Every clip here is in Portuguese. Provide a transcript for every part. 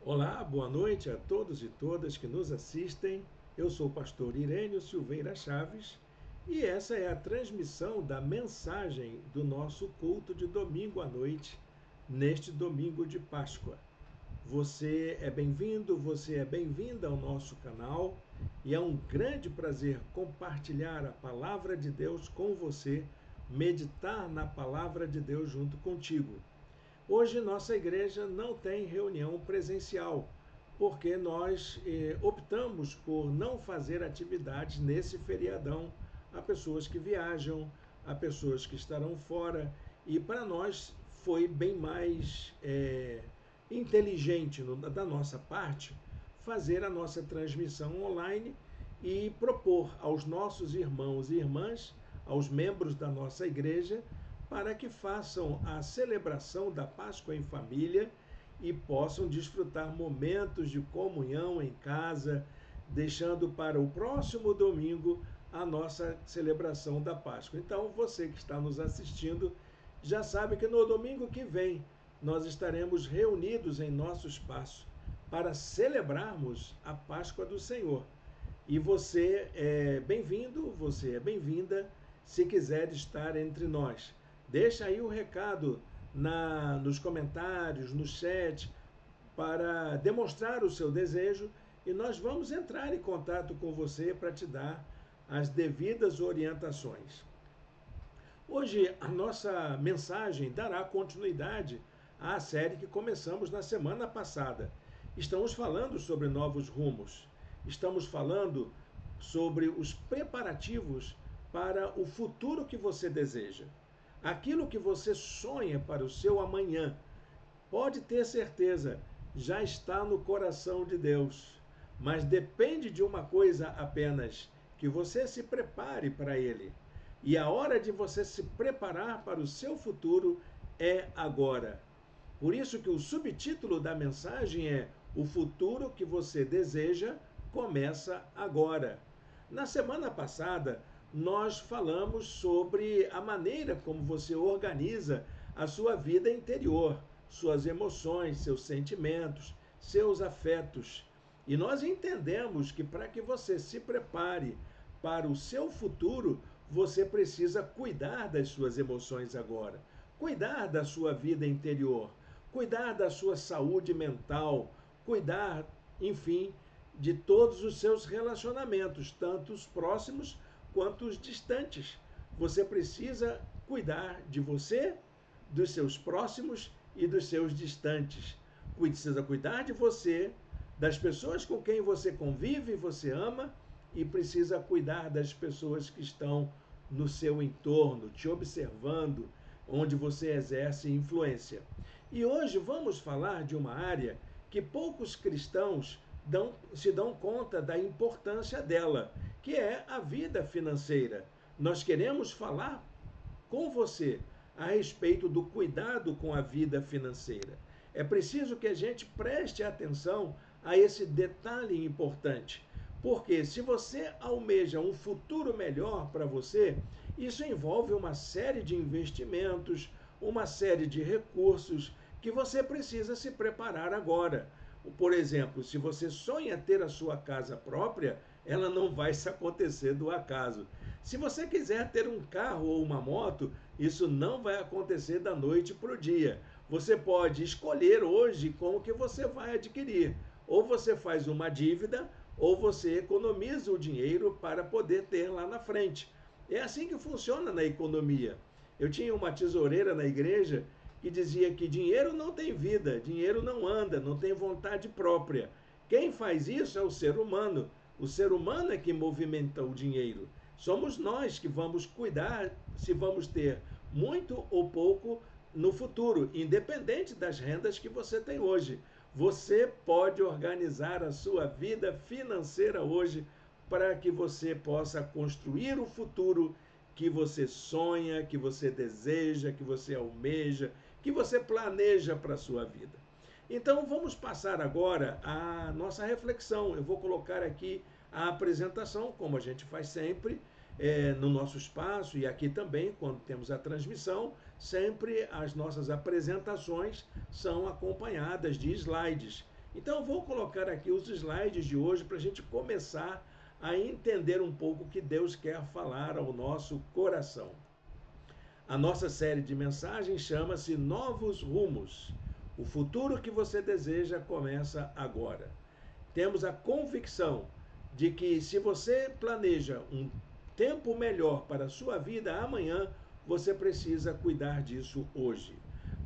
Olá, boa noite a todos e todas que nos assistem. Eu sou o pastor Irênio Silveira Chaves e essa é a transmissão da mensagem do nosso culto de domingo à noite, neste domingo de Páscoa. Você é bem-vindo, você é bem-vinda ao nosso canal e é um grande prazer compartilhar a palavra de Deus com você, meditar na palavra de Deus junto contigo. Hoje nossa igreja não tem reunião presencial, porque nós optamos por não fazer atividades nesse feriadão a pessoas que viajam, a pessoas que estarão fora, e para nós foi bem mais inteligente da nossa parte fazer a nossa transmissão online e propor aos nossos irmãos e irmãs, aos membros da nossa igreja, para que façam a celebração da Páscoa em família e possam desfrutar momentos de comunhão em casa, deixando para o próximo domingo a nossa celebração da Páscoa. Então, você que está nos assistindo já sabe que no domingo que vem nós estaremos reunidos em nosso espaço para celebrarmos a Páscoa do Senhor. E você é bem-vindo, você é bem-vinda, se quiser estar entre nós. Deixa aí o recado nos comentários, no chat, para demonstrar o seu desejo e nós vamos entrar em contato com você para te dar as devidas orientações. Hoje a nossa mensagem dará continuidade à série que começamos na semana passada. Estamos falando sobre novos rumos. Estamos falando sobre os preparativos para o futuro que você deseja. Aquilo que você sonha para o seu amanhã, pode ter certeza, já está no coração de Deus. Mas depende de uma coisa apenas, que você se prepare para ele. E a hora de você se preparar para o seu futuro é agora. Por isso que o subtítulo da mensagem é O futuro que você deseja começa agora. Na semana passada, nós falamos sobre a maneira como você organiza a sua vida interior, suas emoções, seus sentimentos, seus afetos. E nós entendemos que para que você se prepare para o seu futuro, você precisa cuidar das suas emoções agora, cuidar da sua vida interior, cuidar da sua saúde mental, cuidar, enfim, de todos os seus relacionamentos, tanto os próximos quanto os distantes. Você precisa cuidar de você, dos seus próximos e dos seus distantes. Precisa cuidar de você, das pessoas com quem você convive, você ama, e precisa cuidar das pessoas que estão no seu entorno, te observando, onde você exerce influência. E hoje vamos falar de uma área que poucos cristãos se dão conta da importância dela, que é a vida financeira. Nós queremos falar com você a respeito do cuidado com a vida financeira. É preciso que a gente preste atenção a esse detalhe importante, porque se você almeja um futuro melhor para você, isso envolve uma série de investimentos, uma série de recursos que você precisa se preparar agora. Por exemplo, se você sonha ter a sua casa própria, ela não vai se acontecer do acaso. Se você quiser ter um carro ou uma moto, isso não vai acontecer da noite para o dia. Você pode escolher hoje como que você vai adquirir. Ou você faz uma dívida, ou você economiza o dinheiro para poder ter lá na frente. É assim que funciona na economia. Eu tinha uma tesoureira na igreja que dizia que dinheiro não tem vida, dinheiro não anda, não tem vontade própria. Quem faz isso é o ser humano. O ser humano é que movimenta o dinheiro. Somos nós que vamos cuidar se vamos ter muito ou pouco no futuro, independente das rendas que você tem hoje. Você pode organizar a sua vida financeira hoje para que você possa construir o futuro que você sonha, que você deseja, que você almeja, que você planeja para a sua vida. Então vamos passar agora a nossa reflexão. Eu vou colocar aqui a apresentação, como a gente faz sempre, no nosso espaço e aqui também, quando temos a transmissão, sempre as nossas apresentações são acompanhadas de slides. Então, eu vou colocar aqui os slides de hoje para a gente começar a entender um pouco o que Deus quer falar ao nosso coração. A nossa série de mensagens chama-se Novos Rumos. O futuro que você deseja começa agora. Temos a convicção de que se você planeja um tempo melhor para a sua vida amanhã, você precisa cuidar disso hoje.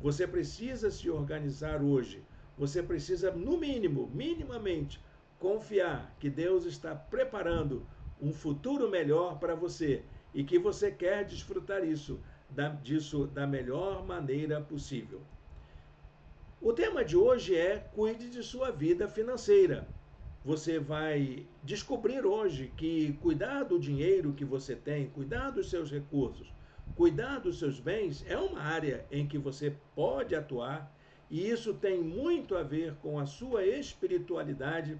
Você precisa se organizar hoje. Você precisa, no mínimo, minimamente, confiar que Deus está preparando um futuro melhor para você e que você quer desfrutar disso da melhor maneira possível. O tema de hoje é cuide de sua vida financeira. Você vai descobrir hoje que cuidar do dinheiro que você tem, cuidar dos seus recursos, cuidar dos seus bens é uma área em que você pode atuar e isso tem muito a ver com a sua espiritualidade,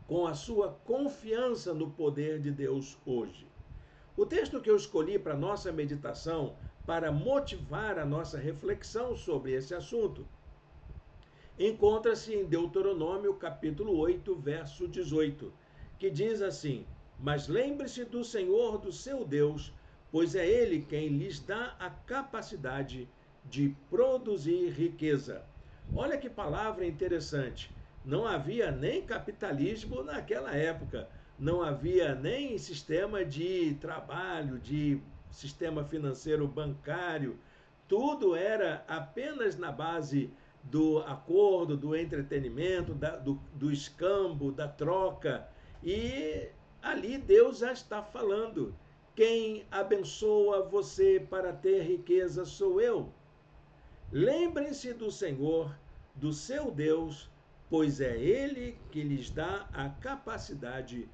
com a sua confiança no poder de Deus hoje. O texto que eu escolhi para nossa meditação, para motivar a nossa reflexão sobre esse assunto, encontra-se em Deuteronômio capítulo 8, verso 18, que diz assim: Mas lembre-se do Senhor, do seu Deus, pois é Ele quem lhes dá a capacidade de produzir riqueza. Olha que palavra interessante. Não havia nem capitalismo naquela época, não havia nem sistema de trabalho, de sistema financeiro bancário, tudo era apenas na base do acordo, do entretenimento, do escambo, da troca. E ali Deus já está falando: quem abençoa você para ter riqueza sou eu. Lembrem-se do Senhor, do seu Deus, pois é Ele que lhes dá a capacidade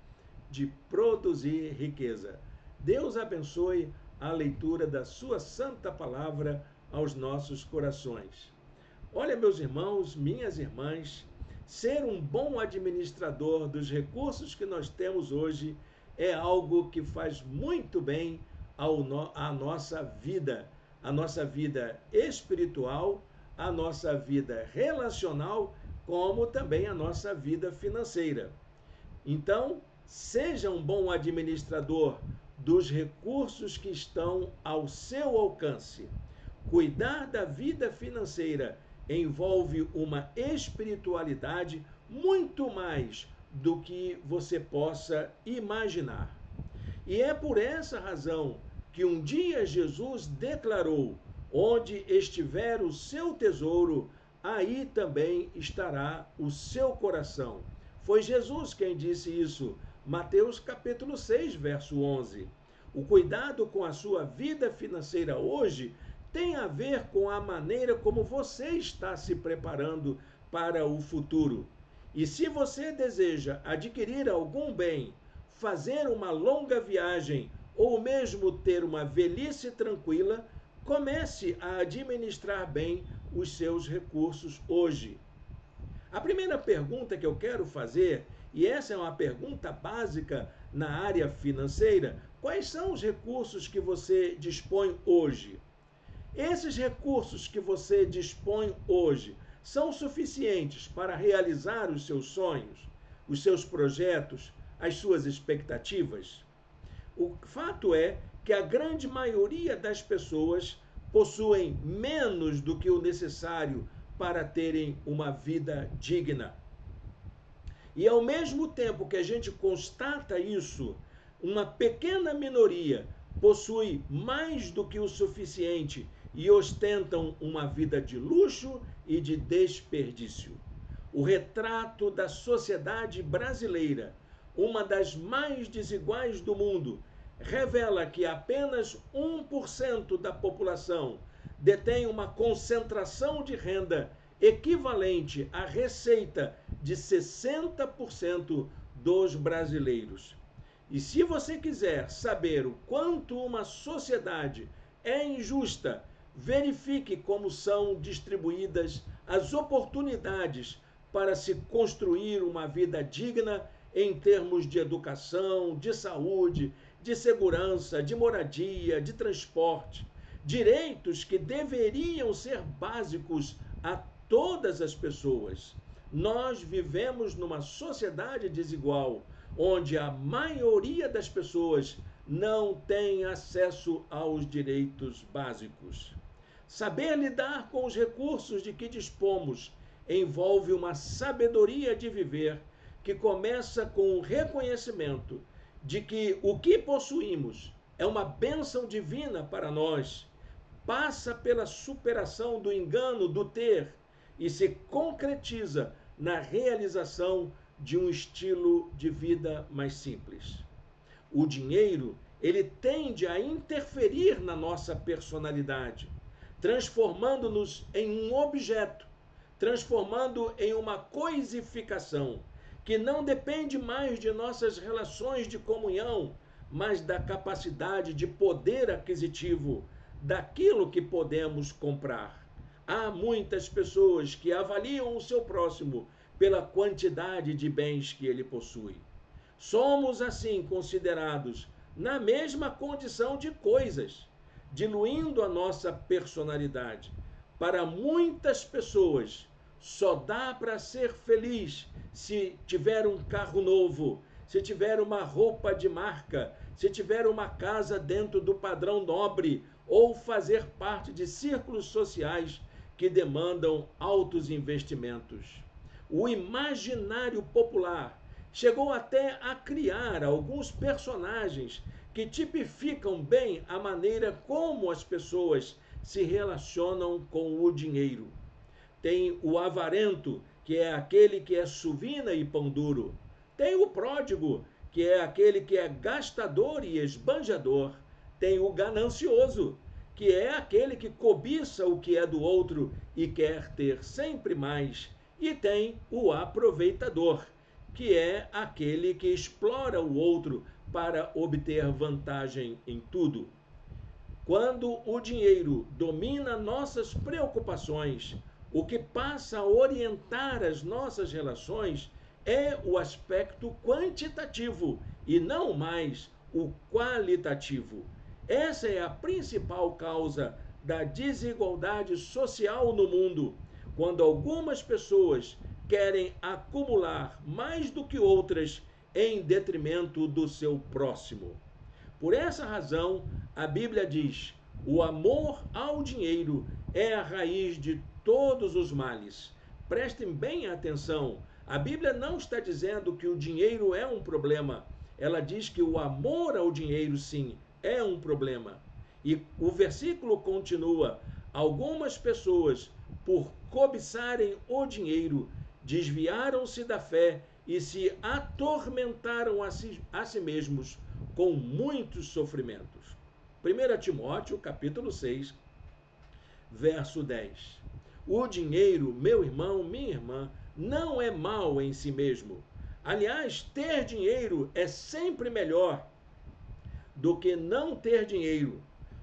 de produzir riqueza. Deus abençoe a leitura da sua santa palavra aos nossos corações. Olha, meus irmãos, minhas irmãs, ser um bom administrador dos recursos que nós temos hoje é algo que faz muito bem à nossa vida espiritual, a nossa vida relacional, como também a nossa vida financeira. Então, seja um bom administrador dos recursos que estão ao seu alcance. Cuidar da vida financeira envolve uma espiritualidade muito mais do que você possa imaginar. E é por essa razão que um dia Jesus declarou: onde estiver o seu tesouro, aí também estará o seu coração. Foi Jesus quem disse isso. Mateus capítulo 6, verso 11. O cuidado com a sua vida financeira hoje tem a ver com a maneira como você está se preparando para o futuro. E se você deseja adquirir algum bem, fazer uma longa viagem ou mesmo ter uma velhice tranquila, comece a administrar bem os seus recursos hoje. A primeira pergunta que eu quero fazer, e essa é uma pergunta básica na área financeira: quais são os recursos que você dispõe hoje? Esses recursos que você dispõe hoje são suficientes para realizar os seus sonhos, os seus projetos, as suas expectativas? O fato é que a grande maioria das pessoas possuem menos do que o necessário para terem uma vida digna. E ao mesmo tempo que a gente constata isso, uma pequena minoria possui mais do que o suficiente e ostentam uma vida de luxo e de desperdício. O retrato da sociedade brasileira, uma das mais desiguais do mundo, revela que apenas 1% da população detém uma concentração de renda equivalente à receita de 60% dos brasileiros. E se você quiser saber o quanto uma sociedade é injusta, verifique como são distribuídas as oportunidades para se construir uma vida digna em termos de educação, de saúde, de segurança, de moradia, de transporte, direitos que deveriam ser básicos a todas as pessoas. Nós vivemos numa sociedade desigual, onde a maioria das pessoas não tem acesso aos direitos básicos. Saber lidar com os recursos de que dispomos envolve uma sabedoria de viver que começa com o reconhecimento de que o que possuímos é uma bênção divina para nós, passa pela superação do engano do ter e se concretiza na realização de um estilo de vida mais simples. O dinheiro, ele tende a interferir na nossa personalidade, transformando-nos em um objeto, transformando em uma coisificação, que não depende mais de nossas relações de comunhão, mas da capacidade de poder aquisitivo daquilo que podemos comprar. Há muitas pessoas que avaliam o seu próximo pela quantidade de bens que ele possui. Somos, assim, considerados na mesma condição de coisas, diluindo a nossa personalidade. Para muitas pessoas, só dá para ser feliz se tiver um carro novo, se tiver uma roupa de marca, se tiver uma casa dentro do padrão nobre ou fazer parte de círculos sociais que demandam altos investimentos. O imaginário popular chegou até a criar alguns personagens que tipificam bem a maneira como as pessoas se relacionam com o dinheiro. Tem o avarento, que é aquele que é suvina e pão duro. Tem o pródigo, que é aquele que é gastador e esbanjador. Tem o ganancioso, que é aquele que cobiça o que é do outro e quer ter sempre mais. E tem o aproveitador, que é aquele que explora o outro para obter vantagem em tudo. Quando o dinheiro domina nossas preocupações, o que passa a orientar as nossas relações é o aspecto quantitativo e não mais o qualitativo. Essa é a principal causa da desigualdade social no mundo, quando algumas pessoas querem acumular mais do que outras em detrimento do seu próximo. Por essa razão, a Bíblia diz: o amor ao dinheiro é a raiz de todos os males. Prestem bem atenção, a Bíblia não está dizendo que o dinheiro é um problema. Ela diz que o amor ao dinheiro, sim, é um problema. E o versículo continua: algumas pessoas, por cobiçarem o dinheiro, desviaram-se da fé e se atormentaram a si mesmos com muitos sofrimentos. 1 Timóteo, capítulo 6, verso 10. O dinheiro, meu irmão, minha irmã, não é mal em si mesmo. Aliás, ter dinheiro é sempre melhor do que não ter dinheiro.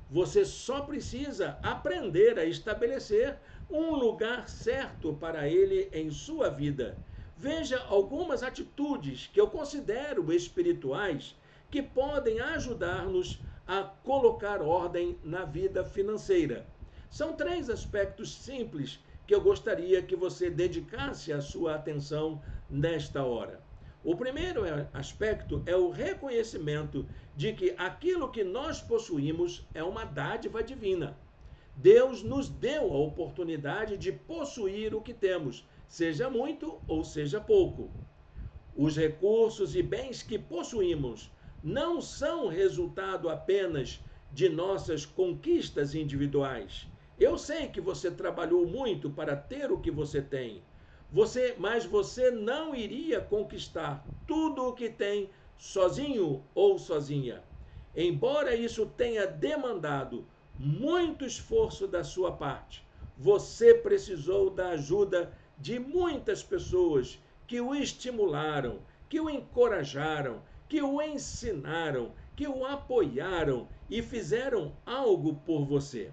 Você só precisa aprender a estabelecer um lugar certo para ele em sua vida. Veja algumas atitudes que eu considero espirituais que podem ajudar-nos a colocar ordem na vida financeira. São 3 aspectos simples que eu gostaria que você dedicasse a sua atenção nesta hora. O primeiro aspecto é o reconhecimento de que aquilo que nós possuímos é uma dádiva divina. Deus nos deu a oportunidade de possuir o que temos, seja muito ou seja pouco. Os recursos e bens que possuímos não são resultado apenas de nossas conquistas individuais. Eu sei que você trabalhou muito para ter o que você tem. Mas você não iria conquistar tudo o que tem sozinho ou sozinha. Embora isso tenha demandado muito esforço da sua parte, você precisou da ajuda de muitas pessoas que o estimularam, que o encorajaram, que o ensinaram, que o apoiaram e fizeram algo por você.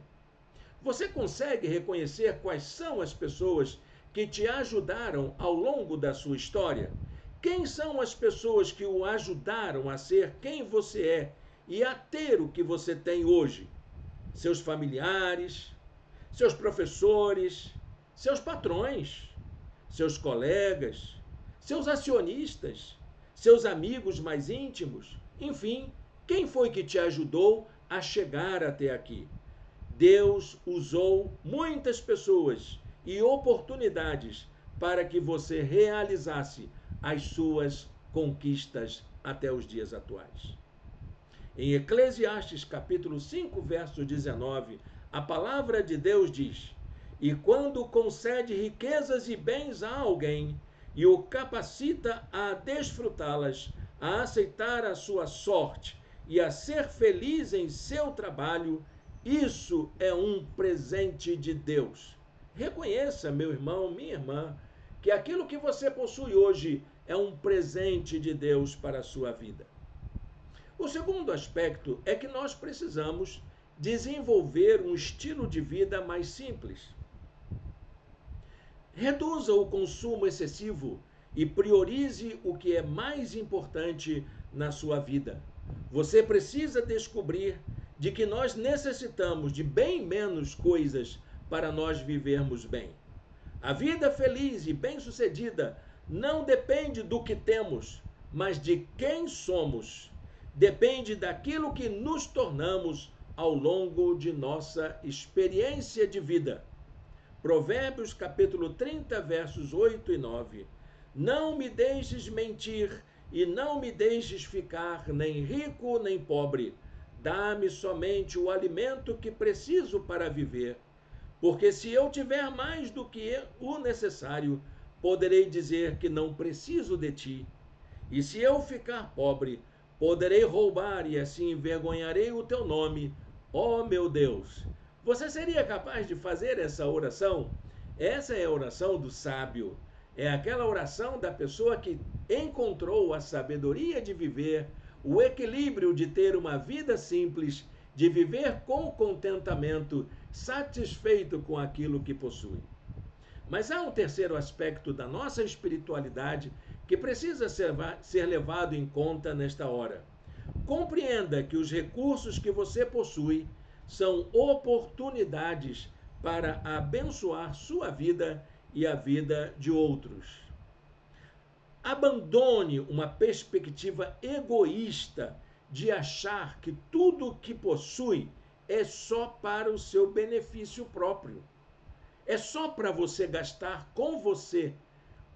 Você consegue reconhecer quais são as pessoas que te ajudaram ao longo da sua história? Quem são as pessoas que o ajudaram a ser quem você é e a ter o que você tem hoje? Seus familiares, seus professores, seus patrões, seus colegas, seus acionistas, seus amigos mais íntimos, enfim, quem foi que te ajudou a chegar até aqui? Deus usou muitas pessoas e oportunidades para que você realizasse as suas conquistas até os dias atuais. Em Eclesiastes capítulo 5, verso 19, a palavra de Deus diz: "E quando concede riquezas e bens a alguém e o capacita a desfrutá-las, a aceitar a sua sorte e a ser feliz em seu trabalho, isso é um presente de Deus." Reconheça, meu irmão, minha irmã, que aquilo que você possui hoje é um presente de Deus para a sua vida. O segundo aspecto é que nós precisamos desenvolver um estilo de vida mais simples. Reduza o consumo excessivo e priorize o que é mais importante na sua vida. Você precisa descobrir de que nós necessitamos de bem menos coisas para nós vivermos bem. A vida feliz e bem-sucedida não depende do que temos, mas de quem somos. Depende daquilo que nos tornamos ao longo de nossa experiência de vida. Provérbios capítulo 30, versos 8 e 9. Não me deixes mentir e não me deixes ficar nem rico nem pobre. Dá-me somente o alimento que preciso para viver. Porque se eu tiver mais do que o necessário, poderei dizer que não preciso de ti. E se eu ficar pobre, poderei roubar e assim envergonharei o teu nome, ó meu Deus. Você seria capaz de fazer essa oração? Essa é a oração do sábio. É aquela oração da pessoa que encontrou a sabedoria de viver, o equilíbrio de ter uma vida simples, de viver com contentamento, satisfeito com aquilo que possui. Mas há um terceiro aspecto da nossa espiritualidade que precisa ser levado em conta nesta hora. Compreenda que os recursos que você possui são oportunidades para abençoar sua vida e a vida de outros. Abandone uma perspectiva egoísta de achar que tudo o que possui é só para o seu benefício próprio. É só para você gastar com você,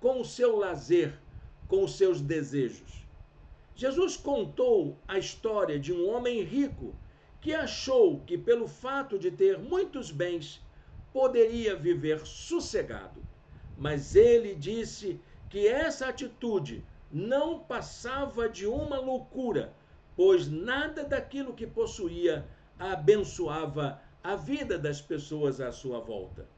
com o seu lazer, com os seus desejos. Jesus contou a história de um homem rico que achou que, pelo fato de ter muitos bens, poderia viver sossegado. Mas ele disse que essa atitude não passava de uma loucura, pois nada daquilo que possuía abençoava a vida das pessoas à sua volta.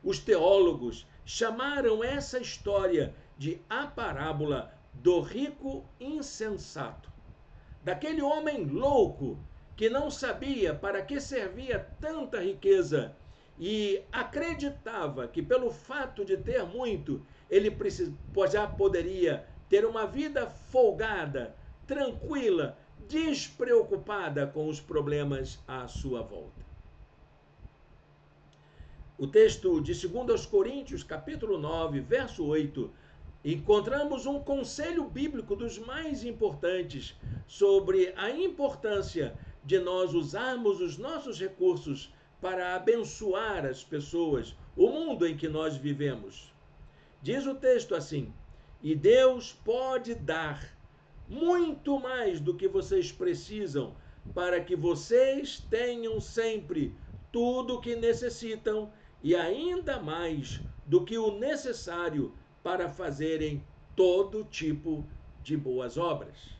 Os teólogos chamaram essa história de a parábola do rico insensato, daquele homem louco que não sabia para que servia tanta riqueza e acreditava que pelo fato de ter muito, ele já poderia ter uma vida folgada, tranquila, despreocupada com os problemas à sua volta. O texto de 2 Coríntios, capítulo 9, verso 8, encontramos um conselho bíblico dos mais importantes sobre a importância de nós usarmos os nossos recursos para abençoar as pessoas, o mundo em que nós vivemos. Diz o texto assim: "E Deus pode dar muito mais do que vocês precisam, para que vocês tenham sempre tudo o que necessitam e ainda mais do que o necessário para fazerem todo tipo de boas obras."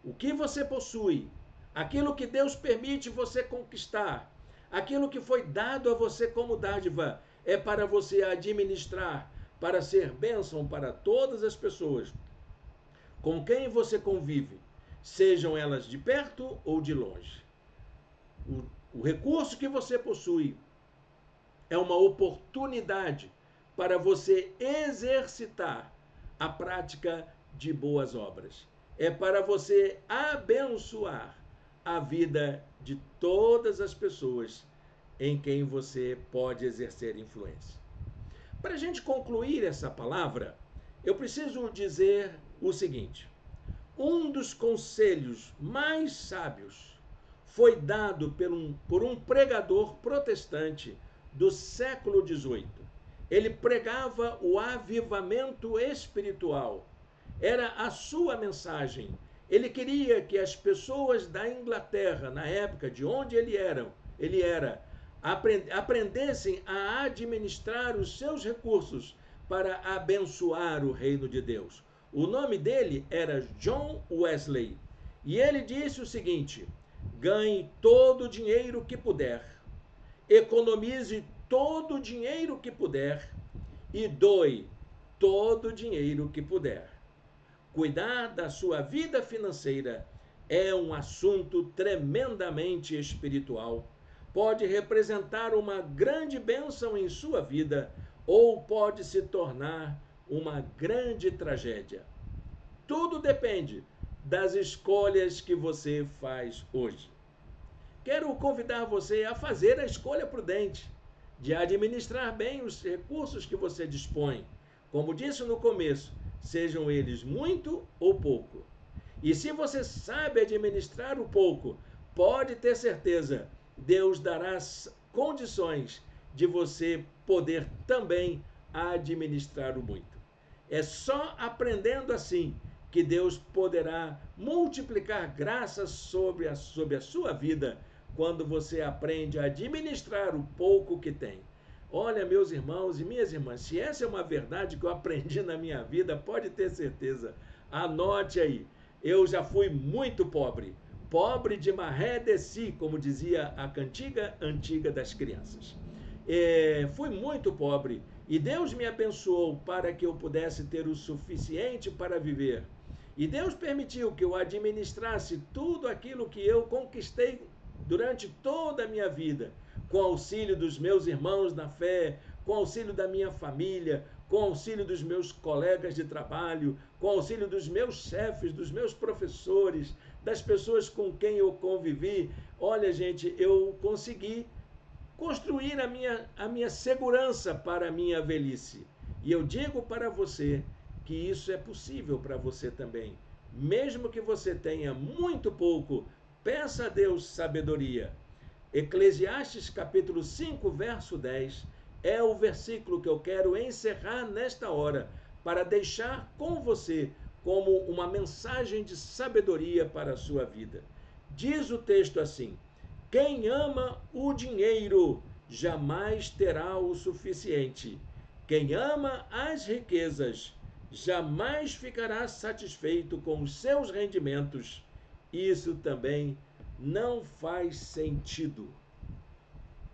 O que você possui, aquilo que Deus permite você conquistar, aquilo que foi dado a você como dádiva, é para você administrar, para ser bênção para todas as pessoas com quem você convive, sejam elas de perto ou de longe. O recurso que você possui é uma oportunidade para você exercitar a prática de boas obras. É para você abençoar a vida de todas as pessoas em quem você pode exercer influência. Para a gente concluir essa palavra, eu preciso dizer o seguinte: um dos conselhos mais sábios foi dado por um pregador protestante do século XVIII. Ele pregava o avivamento espiritual. Era a sua mensagem. Ele queria que as pessoas da Inglaterra, na época de onde ele era, aprendessem a administrar os seus recursos para abençoar o reino de Deus. O nome dele era John Wesley. E ele disse o seguinte: ganhe todo o dinheiro que puder, economize todo o dinheiro que puder e doe todo o dinheiro que puder. Cuidar da sua vida financeira é um assunto tremendamente espiritual. Pode representar uma grande bênção em sua vida ou pode se tornar uma grande tragédia. Tudo depende das escolhas que você faz hoje. Quero convidar você a fazer a escolha prudente de administrar bem os recursos que você dispõe. Como disse no começo, sejam eles muito ou pouco. E se você sabe administrar o pouco, pode ter certeza, Deus dará condições de você poder também administrar o muito. É só aprendendo assim que Deus poderá multiplicar graças sobre a sua vida quando você aprende a administrar o pouco que tem. Olha, meus irmãos e minhas irmãs, se essa é uma verdade que eu aprendi na minha vida, pode ter certeza. Anote aí. Eu já fui muito pobre. Pobre de maré de si, como dizia a cantiga antiga das crianças. Fui muito pobre e Deus me abençoou para que eu pudesse ter o suficiente para viver. E Deus permitiu que eu administrasse tudo aquilo que eu conquistei durante toda a minha vida, com auxílio dos meus irmãos na fé, com auxílio da minha família, com auxílio dos meus colegas de trabalho, com auxílio dos meus chefes, dos meus professores, das pessoas com quem eu convivi. Olha, gente, eu consegui construir a minha segurança para a minha velhice. E eu digo para você que isso é possível para você também. Mesmo que você tenha muito pouco, peça a Deus sabedoria. Eclesiastes capítulo 5, verso 10, é o versículo que eu quero encerrar nesta hora, para deixar com você como uma mensagem de sabedoria para a sua vida. Diz o texto assim: quem ama o dinheiro jamais terá o suficiente. Quem ama as riquezas jamais ficará satisfeito com os seus rendimentos. Isso também não faz sentido.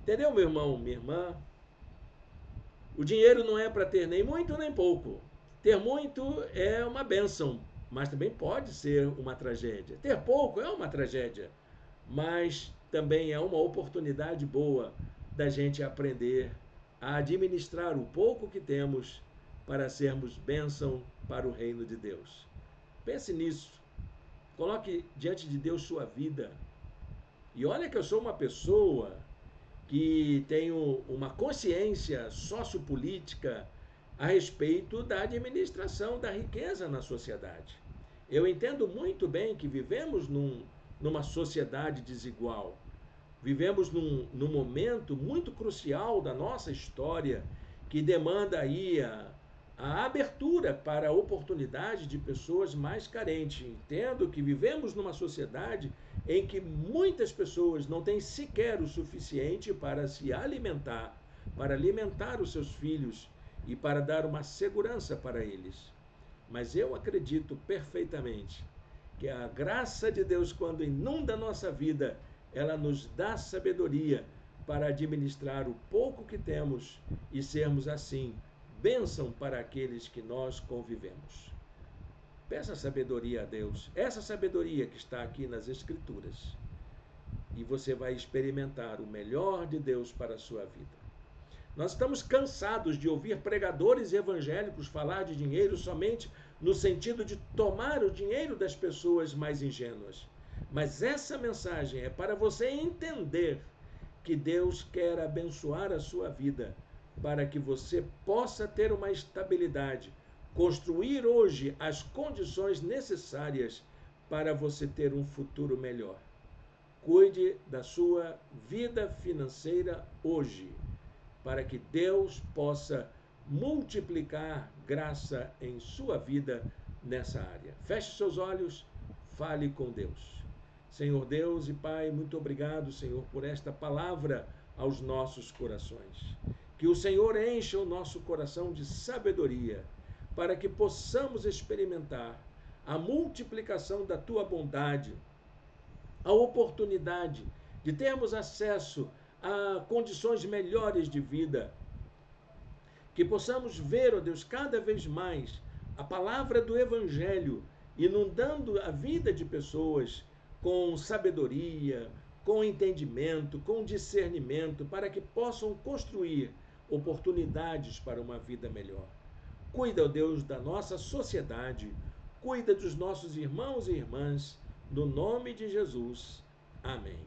Entendeu, meu irmão, minha irmã? O dinheiro não é para ter nem muito nem pouco. Ter muito é uma bênção, mas também pode ser uma tragédia. Ter pouco é uma tragédia, mas também é uma oportunidade boa da gente aprender a administrar o pouco que temos para sermos bênção para o reino de Deus. Pense nisso. Coloque diante de Deus sua vida. E olha que eu sou uma pessoa que tenho uma consciência sociopolítica a respeito da administração da riqueza na sociedade. Eu entendo muito bem que vivemos numa sociedade desigual. Vivemos num momento muito crucial da nossa história que demanda aí a abertura para a oportunidade de pessoas mais carentes. Entendo que vivemos numa sociedade em que muitas pessoas não têm sequer o suficiente para se alimentar, para alimentar os seus filhos e para dar uma segurança para eles. Mas eu acredito perfeitamente que a graça de Deus, quando inunda a nossa vida, ela nos dá sabedoria para administrar o pouco que temos e sermos assim bênção para aqueles que nós convivemos. Peça sabedoria a Deus, essa sabedoria que está aqui nas Escrituras, e você vai experimentar o melhor de Deus para a sua vida. Nós estamos cansados de ouvir pregadores evangélicos falar de dinheiro somente no sentido de tomar o dinheiro das pessoas mais ingênuas. Mas essa mensagem é para você entender que Deus quer abençoar a sua vida para que você possa ter uma estabilidade, construir hoje as condições necessárias para você ter um futuro melhor. Cuide da sua vida financeira hoje, para que Deus possa multiplicar graça em sua vida nessa área. Feche seus olhos, fale com Deus. Senhor Deus e Pai, muito obrigado, Senhor, por esta palavra aos nossos corações. Que o Senhor encha o nosso coração de sabedoria, para que possamos experimentar a multiplicação da tua bondade, a oportunidade de termos acesso a condições melhores de vida, que possamos ver, ó Deus, cada vez mais a palavra do Evangelho inundando a vida de pessoas com sabedoria, com entendimento, com discernimento, para que possam construir oportunidades para uma vida melhor. Cuida, ó Deus, da nossa sociedade, cuida dos nossos irmãos e irmãs, no nome de Jesus. Amém.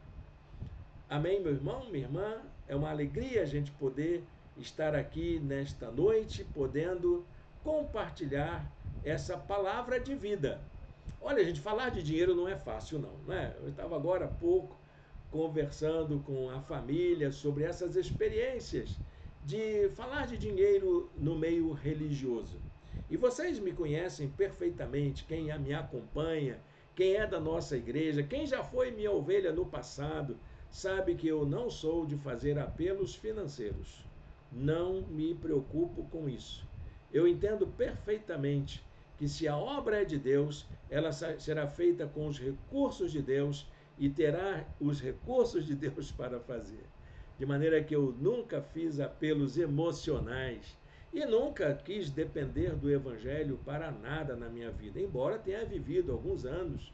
Amém, meu irmão, minha irmã. É uma alegria a gente poder estar aqui nesta noite, podendo compartilhar essa palavra de vida. Olha, gente, falar de dinheiro não é fácil, não, né? Eu estava agora há pouco conversando com a família sobre essas experiências de falar de dinheiro no meio religioso. E vocês me conhecem perfeitamente, quem me acompanha, quem é da nossa igreja, quem já foi minha ovelha no passado, sabe que eu não sou de fazer apelos financeiros. Não me preocupo com isso. Eu entendo perfeitamente que se a obra é de Deus, ela será feita com os recursos de Deus e terá os recursos de Deus para fazer. De maneira que eu nunca fiz apelos emocionais e nunca quis depender do Evangelho para nada na minha vida, embora tenha vivido alguns anos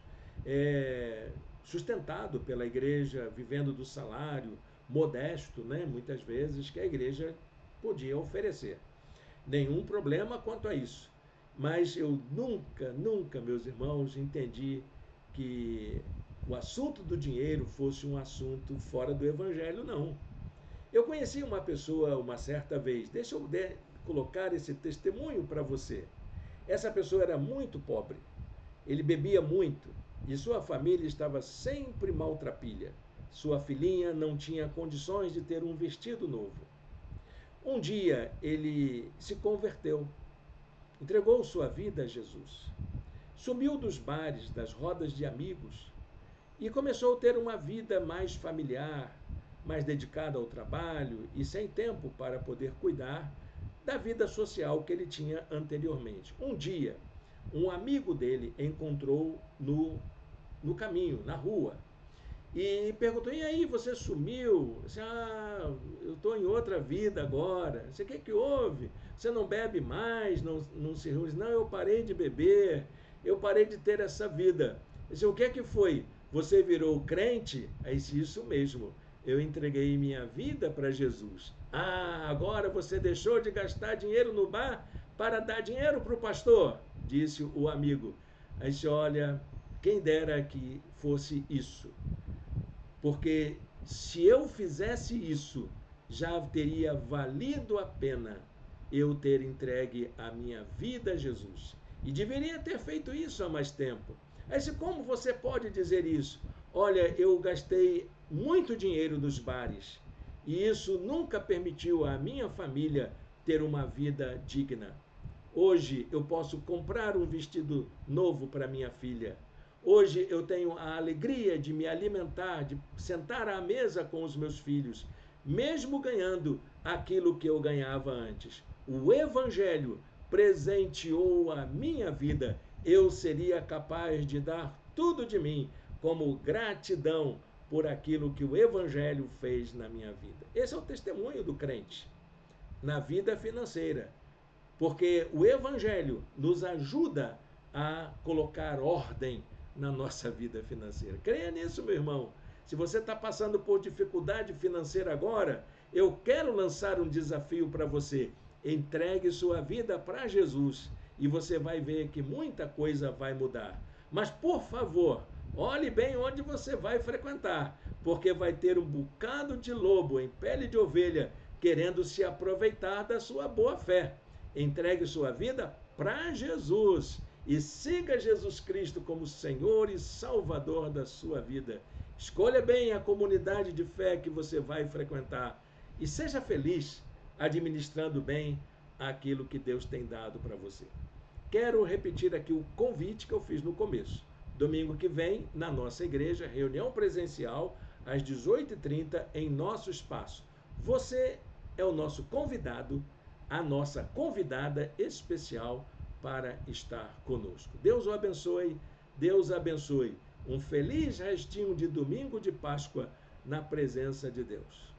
sustentado pela igreja, vivendo do salário modesto, né, muitas vezes, que a igreja podia oferecer. Nenhum problema quanto a isso. Mas eu nunca, meus irmãos, entendi que o assunto do dinheiro fosse um assunto fora do Evangelho, não. Eu conheci uma pessoa uma certa vez, deixa eu colocar esse testemunho para você. Essa pessoa era muito pobre, ele bebia muito e sua família estava sempre maltrapilha. Sua filhinha não tinha condições de ter um vestido novo. Um dia ele se converteu, entregou sua vida a Jesus, sumiu dos bares, das rodas de amigos e começou a ter uma vida mais familiar, mais dedicada ao trabalho e sem tempo para poder cuidar da vida social que ele tinha anteriormente. Um dia, um amigo dele encontrou no caminho, na rua, e perguntou: e aí, você sumiu? Disse: eu estou em outra vida agora. Você, o que houve? Você não bebe mais, não se reúne? Não, eu parei de beber, eu parei de ter essa vida. Disse: o que foi? Você virou crente? Aí disse: isso mesmo, eu entreguei minha vida para Jesus. Agora você deixou de gastar dinheiro no bar para dar dinheiro para o pastor? Disse o amigo. Aí disse: olha, quem dera que fosse isso. Porque se eu fizesse isso, já teria valido a pena eu ter entregue a minha vida a Jesus. E deveria ter feito isso há mais tempo. Aí disse: como você pode dizer isso? Olha, eu gastei muito dinheiro nos bares e isso nunca permitiu à minha família ter uma vida digna. Hoje eu posso comprar um vestido novo para minha filha. Hoje eu tenho a alegria de me alimentar, de sentar à mesa com os meus filhos, mesmo ganhando aquilo que eu ganhava antes. O Evangelho presenteou a minha vida. Eu seria capaz de dar tudo de mim como gratidão por aquilo que o Evangelho fez na minha vida. Esse é o testemunho do crente na vida financeira, porque o Evangelho nos ajuda a colocar ordem na nossa vida financeira. Creia nisso, meu irmão. Se você está passando por dificuldade financeira agora, eu quero lançar um desafio para você. Entregue sua vida para Jesus e você vai ver que muita coisa vai mudar. Mas, por favor, olhe bem onde você vai frequentar, porque vai ter um bocado de lobo em pele de ovelha querendo se aproveitar da sua boa fé. Entregue sua vida para Jesus e siga Jesus Cristo como Senhor e Salvador da sua vida. Escolha bem a comunidade de fé que você vai frequentar e seja feliz administrando bem aquilo que Deus tem dado para você. Quero repetir aqui o convite que eu fiz no começo. Domingo que vem, na nossa igreja, reunião presencial, às 18h30, em nosso espaço. Você é o nosso convidado, a nossa convidada especial para estar conosco. Deus o abençoe, Deus abençoe. Um feliz restinho de domingo de Páscoa na presença de Deus.